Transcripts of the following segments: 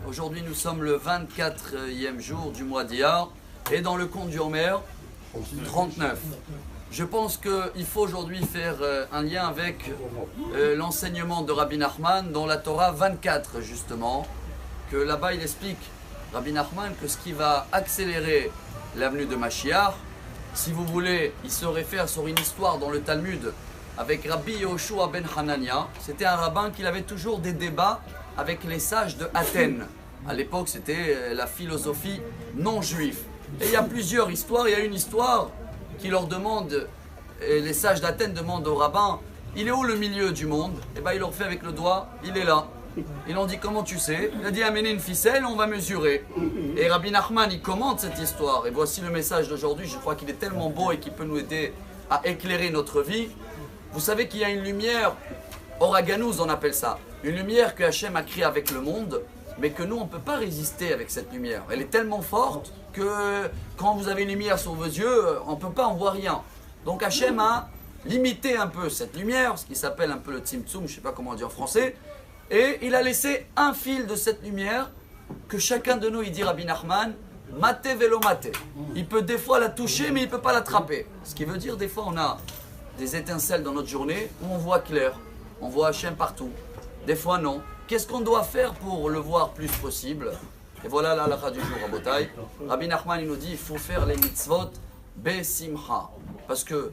Aujourd'hui nous sommes le 24e jour du mois d'Iyar et dans le compte du Homer 39. Je pense qu'il faut aujourd'hui faire un lien avec l'enseignement de Rabbi Nachman dans la Torah 24 justement, que là-bas il explique, Rabbi Nachman, que ce qui va accélérer l'avenue de Mashiach, si vous voulez, il se réfère sur une histoire dans le Talmud avec Rabbi Yehoshua ben Hanania. C'était un rabbin qui avait toujours des débats avec les sages de Athènes. À l'époque, c'était la philosophie non juive. Et il y a plusieurs histoires. Il y a une histoire qui leur demande, et les sages d'Athènes demandent au rabbin, il est où le milieu du monde? Et bien il leur fait avec le doigt, il est là. Ils ont dit, comment tu sais? Il a dit, amenez une ficelle, on va mesurer. Et Rabbi Nachman, il commente cette histoire. Et voici le message d'aujourd'hui. Je crois qu'il est tellement beau et qu'il peut nous aider à éclairer notre vie. Vous savez qu'il y a une lumière, Oraganouz on appelle ça, une lumière que Hachem a créée avec le monde, mais que nous on ne peut pas résister avec cette lumière. Elle est tellement forte que quand vous avez une lumière sur vos yeux, on ne peut pas en voir rien. Donc Hachem a limité un peu cette lumière, ce qui s'appelle un peu le Tzimtzum, je ne sais pas comment on dit en français, et il a laissé un fil de cette lumière que chacun de nous, il dit Rabbi Nachman, maté velo maté. Il peut des fois la toucher, mais il ne peut pas l'attraper. Ce qui veut dire des fois on a des étincelles dans notre journée où on voit clair, on voit Hachem partout. Des fois non. Qu'est-ce qu'on doit faire pour le voir plus possible? Et voilà la halakha du jour, Rabotai. Rabbi Nachman il nous dit il faut faire les mitzvot besimcha. Parce que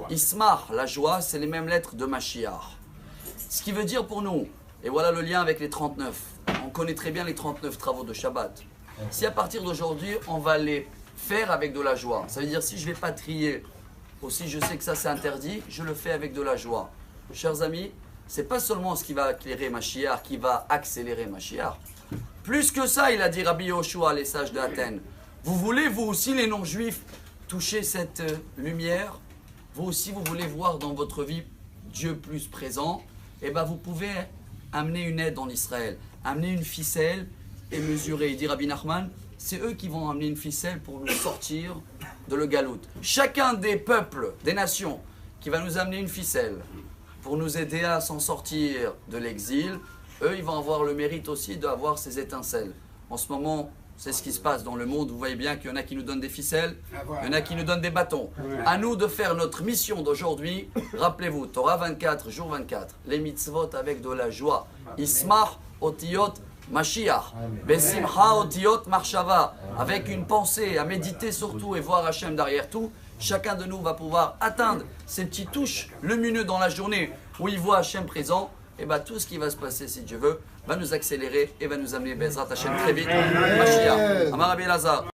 Ismar, la joie, c'est les mêmes lettres de Mashiach. Ce qui veut dire pour nous, et voilà le lien avec les 39. On connaît très bien les 39 travaux de Shabbat. Si à partir d'aujourd'hui, on va les faire avec de la joie, ça veut dire si je ne vais pas trier, aussi je sais que ça c'est interdit, je le fais avec de la joie. Chers amis, c'est pas seulement ce qui va éclairer Mashiach, qui va accélérer Mashiach. Plus que ça, il a dit Rabbi Yehoshua, les sages d'Athènes. Vous voulez, vous aussi les non-juifs, toucher cette lumière? Vous aussi, vous voulez voir dans votre vie Dieu plus présent? Eh bien, vous pouvez amener une aide en Israël, amener une ficelle et mesurer. Il dit Rabbi Nachman, c'est eux qui vont amener une ficelle pour nous sortir de le galout. Chacun des peuples, des nations, qui va nous amener une ficelle pour nous aider à s'en sortir de l'exil, eux, ils vont avoir le mérite aussi d'avoir ces étincelles. En ce moment, c'est ce qui se passe dans le monde. Vous voyez bien qu'il y en a qui nous donnent des ficelles, il y en a qui nous donnent des bâtons. À nous de faire notre mission d'aujourd'hui. Rappelez-vous, Torah 24, jour 24, les mitzvot avec de la joie. Ismach otiyot Mashiach, Besimcha otiyot marshava, avec une pensée à méditer surtout et voir Hachem derrière tout. Chacun de nous va pouvoir atteindre ces petites touches lumineuses dans la journée où il voit Hachem présent. Et bien tout ce qui va se passer, si Dieu veut, va nous accélérer et va nous amener Bezrat Hachem très vite. Mashiach. Amar Rabbi Elazar.